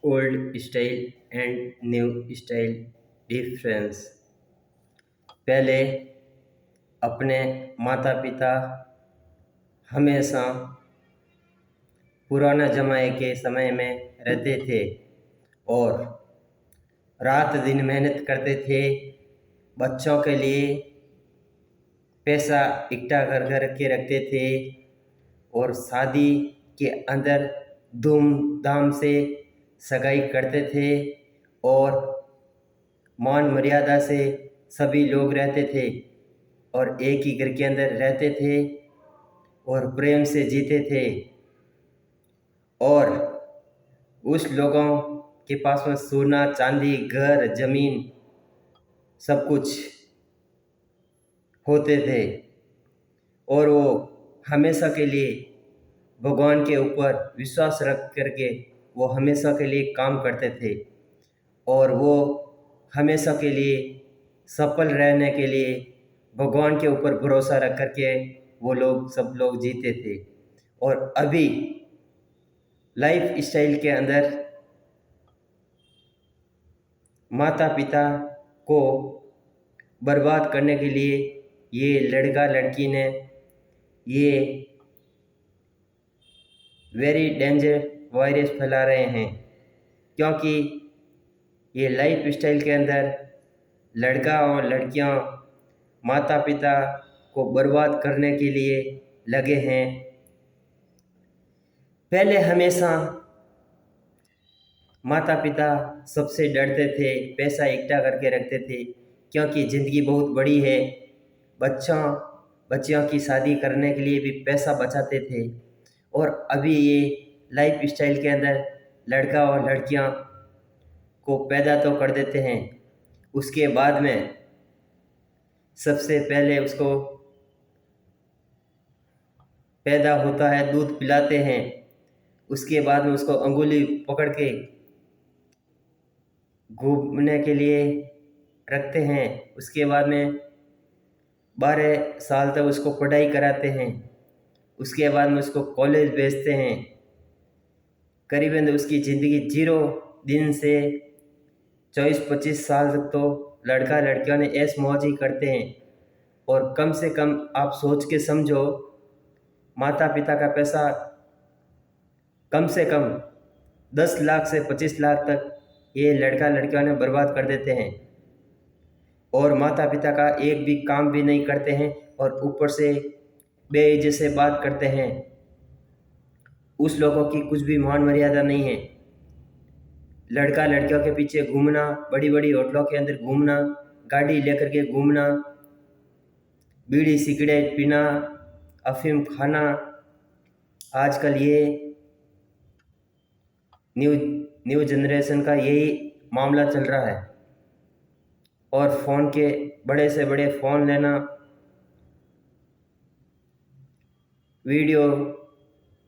Old style and new style difference. पहले अपने माता पिता हमेशा पुराना जमाने के समय में रहते थे और रात दिन मेहनत करते थे। बच्चों के लिए पैसा इकट्ठा कर कर के रखते थे और शादी के अंदर धूमधाम से सगाई करते थे और मान मर्यादा से सभी लोग रहते थे और एक ही घर के अंदर रहते थे और प्रेम से जीते थे। और उस लोगों के पास में सोना चांदी घर जमीन सब कुछ होते थे और वो हमेशा के लिए भगवान के ऊपर विश्वास रख करके वो हमेशा के लिए काम करते थे और वो हमेशा के लिए सफल रहने के लिए भगवान के ऊपर भरोसा रख करके वो लोग सब लोग जीते थे। और अभी लाइफ स्टाइल के अंदर माता पिता को बर्बाद करने के लिए ये लड़का लड़की ने ये वेरी डेंजर वायरस फैला रहे हैं, क्योंकि ये लाइफ स्टाइल के अंदर लड़का और लड़कियां माता पिता को बर्बाद करने के लिए लगे हैं। पहले हमेशा माता पिता सबसे डरते थे, पैसा इकट्ठा करके रखते थे, क्योंकि ज़िंदगी बहुत बड़ी है। बच्चियों की शादी करने के लिए भी पैसा बचाते थे। और अभी ये लाइफ स्टाइल के अंदर लड़का और लड़कियां को पैदा तो कर देते हैं, उसके बाद में सबसे पहले उसको पैदा होता है दूध पिलाते हैं, उसके बाद में उसको अंगुली पकड़ के घूमने के लिए रखते हैं, उसके बाद में 12 साल तक उसको पढ़ाई कराते हैं, उसके बाद में उसको कॉलेज भेजते हैं। करीबन उसकी ज़िंदगी 0 दिन से 24-25 साल तक तो लड़का लड़कियों ने ऐश मौज ही करते हैं। और कम से कम आप सोच के समझो, माता पिता का पैसा कम से कम 10 लाख से 25 लाख तक ये लड़का लड़कियों ने बर्बाद कर देते हैं और माता पिता का एक भी काम भी नहीं करते हैं और ऊपर से बेइज्जती से बात करते हैं। उस लोगों की कुछ भी मान मर्यादा नहीं है। लड़का लड़कियों के पीछे घूमना, बड़ी बड़ी होटलों के अंदर घूमना, गाड़ी लेकर के घूमना, बीड़ी सिगरेट पीना, अफीम खाना, आजकल ये न्यू जनरेशन का यही मामला चल रहा है। और फ़ोन के बड़े से बड़े फ़ोन लेना, वीडियो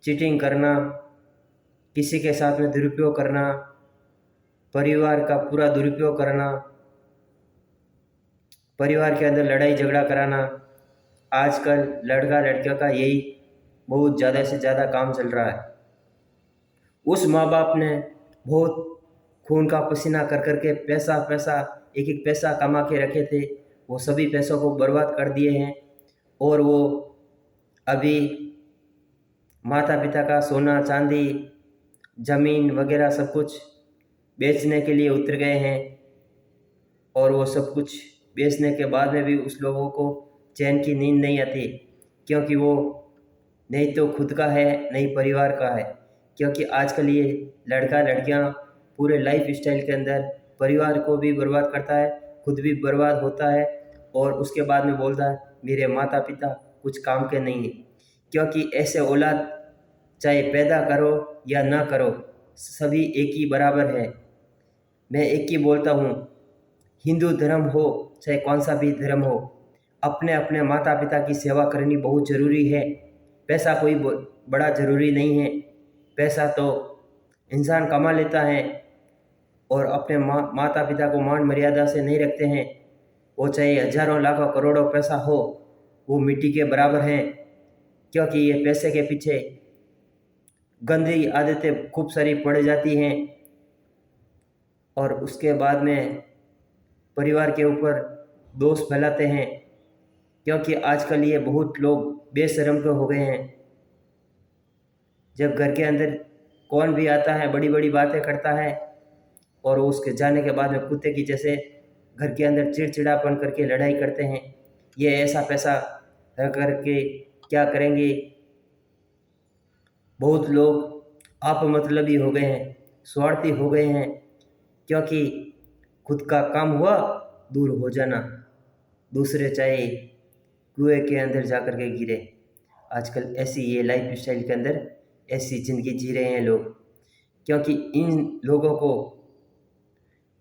चीटिंग करना, किसी के साथ में दुरुपयोग करना, परिवार का पूरा दुरुपयोग करना, परिवार के अंदर लड़ाई झगड़ा कराना, आजकल लड़का लड़कियों का यही बहुत ज़्यादा से ज़्यादा काम चल रहा है। उस माँ बाप ने बहुत खून का पसीना कर कर के पैसा एक एक पैसा कमा के रखे थे, वो सभी पैसों को बर्बाद कर दिए हैं और वो अभी माता पिता का सोना चांदी ज़मीन वगैरह सब कुछ बेचने के लिए उतर गए हैं। और वो सब कुछ बेचने के बाद में भी उस लोगों को चैन की नींद नहीं आती, क्योंकि वो नहीं तो खुद का है नहीं परिवार का है। क्योंकि आजकल ये लड़का लड़कियां पूरे लाइफ स्टाइल के अंदर परिवार को भी बर्बाद करता है, खुद भी बर्बाद होता है और उसके बाद में बोलता है मेरे माता पिता कुछ काम के नहीं हैं। क्योंकि ऐसे औलाद चाहे पैदा करो या ना करो, सभी एक ही बराबर है। मैं एक ही बोलता हूँ, हिंदू धर्म हो चाहे कौन सा भी धर्म हो, अपने अपने माता पिता की सेवा करनी बहुत ज़रूरी है। पैसा कोई बड़ा ज़रूरी नहीं है। पैसा तो इंसान कमा लेता है और अपने माता पिता को मान मर्यादा से नहीं रखते हैं, वो चाहे हज़ारों लाखों करोड़ों पैसा हो, वो मिट्टी के बराबर हैं। क्योंकि ये पैसे के पीछे गंदी आदतें खूब सारी पड़ जाती हैं और उसके बाद में परिवार के ऊपर दोष फैलाते हैं, क्योंकि आजकल ये बहुत लोग बेशर्म के हो गए हैं। जब घर के अंदर कौन भी आता है बड़ी बड़ी बातें करता है और उसके जाने के बाद में कुत्ते की जैसे घर के अंदर चिड़चिड़ापन करके लड़ाई करते हैं। ये ऐसा पैसा रख करके क्या करेंगे। बहुत लोग आप मतलबी हो गए हैं, स्वार्थी हो गए हैं, क्योंकि खुद का काम हुआ दूर हो जाना, दूसरे चाहे कुएं के अंदर जा कर के गिरे। आजकल ऐसी ये लाइफ स्टाइल के अंदर ऐसी ज़िंदगी जी रहे हैं लोग, क्योंकि इन लोगों को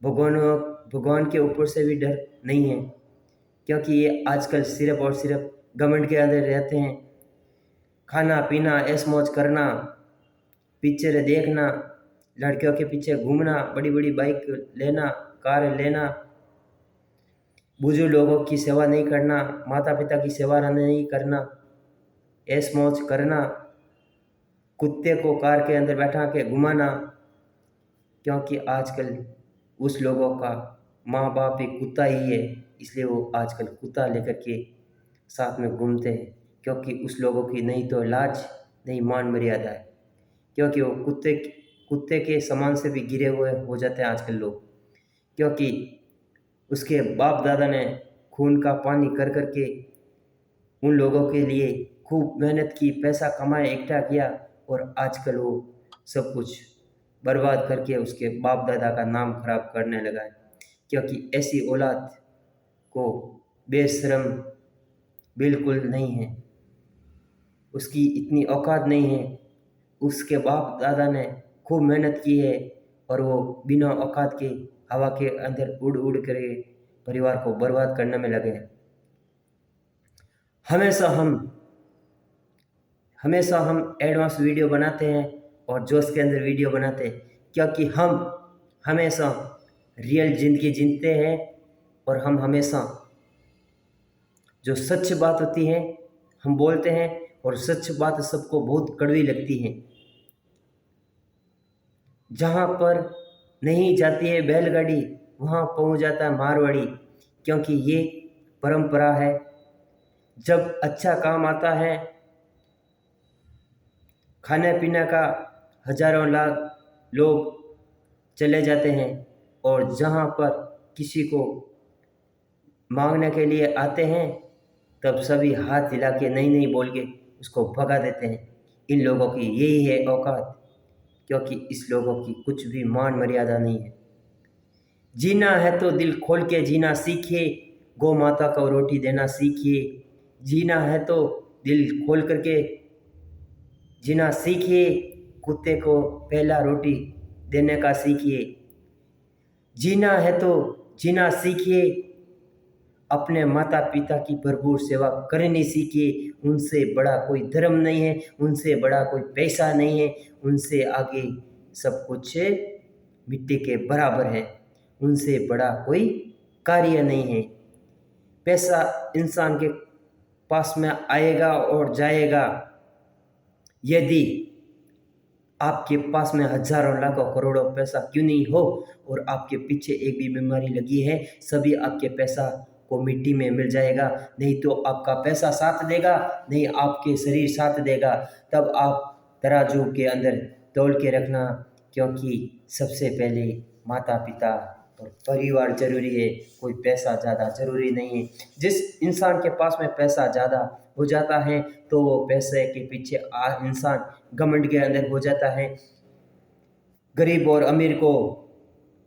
भगवान भगवान के ऊपर से भी डर नहीं है, क्योंकि ये आजकल सिर्फ और सिर्फ घमंड के अंदर रहते हैं। खाना पीना ऐश मौज करना, पिक्चर देखना, लड़कियों के पीछे घूमना, बड़ी बड़ी बाइक लेना, कार लेना, बुजुर्ग लोगों की सेवा नहीं करना, माता पिता की सेवा नहीं करना, ऐश मौज करना, कुत्ते को कार के अंदर बैठा के घुमाना, क्योंकि आजकल उस लोगों का माँ बाप एक कुत्ता ही है, इसलिए वो आजकल कुत्ता लेकर के साथ में घूमते हैं। क्योंकि उस लोगों की नहीं तो लाज नहीं मान मर्यादा है, क्योंकि वो कुत्ते के समान से भी गिरे हुए हो जाते हैं आजकल लोग, क्योंकि उसके बाप दादा ने खून का पानी कर कर के उन लोगों के लिए खूब मेहनत की, पैसा कमाया, इकट्ठा किया, और आजकल वो सब कुछ बर्बाद करके उसके बाप दादा का नाम खराब करने लगा है। क्योंकि ऐसी औलाद को बेशर्म बिल्कुल नहीं है, उसकी इतनी औकात नहीं है। उसके बाप दादा ने खूब मेहनत की है और वो बिना औकात के हवा के अंदर उड़ उड़ कर परिवार को बर्बाद करने में लगे हैं। हमेशा हम एडवांस वीडियो बनाते हैं और जोश के अंदर वीडियो बनाते हैं, क्योंकि हम हमेशा रियल ज़िंदगी जीते हैं और हम हमेशा जो सच बात होती है हम बोलते हैं, और सच बात सबको बहुत कड़वी लगती है। जहाँ पर नहीं जाती है बैलगाड़ी वहाँ पहुँच जाता है मारवाड़ी, क्योंकि ये परंपरा है। जब अच्छा काम आता है, खाने पीने का हजारों लाख लोग चले जाते हैं, और जहाँ पर किसी को मांगने के लिए आते हैं तब सभी हाथ हिला के नहीं नहीं बोल के उसको भगा देते हैं। इन लोगों की यही है औकात, क्योंकि इस लोगों की कुछ भी मान मर्यादा नहीं है। जीना है तो दिल खोल के जीना सीखिए, गौ माता को रोटी देना सीखिए। जीना है तो दिल खोल करके जीना सीखिए, कुत्ते को पहला रोटी देने का सीखिए। जीना है तो जीना सीखिए, अपने माता पिता की भरपूर सेवा करनी सीखिए। उनसे बड़ा कोई धर्म नहीं है, उनसे बड़ा कोई पैसा नहीं है, उनसे आगे सब कुछ मिट्टी के बराबर है, उनसे बड़ा कोई कार्य नहीं है। पैसा इंसान के पास में आएगा और जाएगा। यदि आपके पास में हजारों लाखों करोड़ों पैसा क्यों नहीं हो और आपके पीछे एक भी बीमारी लगी है, सभी आपके पैसा को मिट्टी में मिल जाएगा। नहीं तो आपका पैसा साथ देगा, नहीं आपके शरीर साथ देगा। तब आप तराजू के अंदर तोल के रखना, क्योंकि सबसे पहले माता पिता और परिवार जरूरी है, कोई पैसा ज़्यादा ज़रूरी नहीं है। जिस इंसान के पास में पैसा ज़्यादा हो जाता है तो वो पैसे के पीछे इंसान घमंड के अंदर हो जाता है। गरीब और अमीर को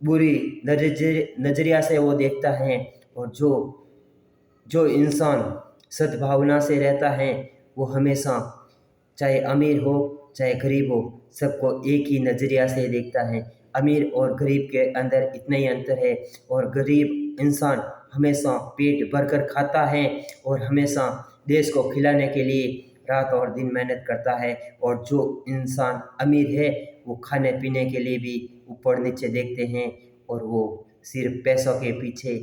बुरी नजरिया से वो देखता है, और जो जो इंसान सद्भावना से रहता है वो हमेशा चाहे अमीर हो चाहे गरीब हो सबको एक ही नज़रिया से देखता है। अमीर और गरीब के अंदर इतना ही अंतर है, और गरीब इंसान हमेशा पेट भरकर खाता है और हमेशा देश को खिलाने के लिए रात और दिन मेहनत करता है। और जो इंसान अमीर है वो खाने पीने के लिए भी ऊपर नीचे देखते हैं, और वो सिर्फ पैसों के पीछे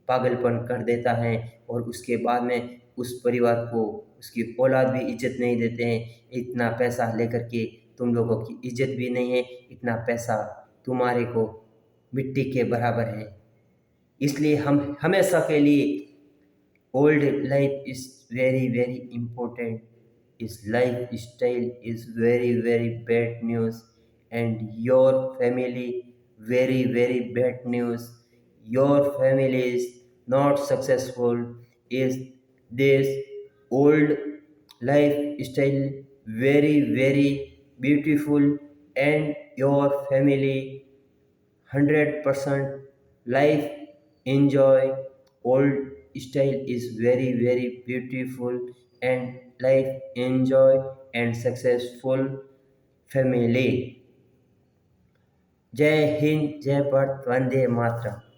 पागलपन कर देता है, और उसके बाद में उस परिवार को उसकी औलाद भी इज्जत नहीं देते हैं। इतना पैसा लेकर के तुम लोगों की इज्जत भी नहीं है, इतना पैसा तुम्हारे को मिट्टी के बराबर है। इसलिए हम हमेशा के लिए old life is very very important. His lifestyle is very very bad news, and your family very very bad news. Your family is not successful. Is this old lifestyle very very beautiful, and your family 100% life enjoy old style is very very beautiful, and life enjoy and successful family. जय हिंद, जय भारत, वंदे मातरम।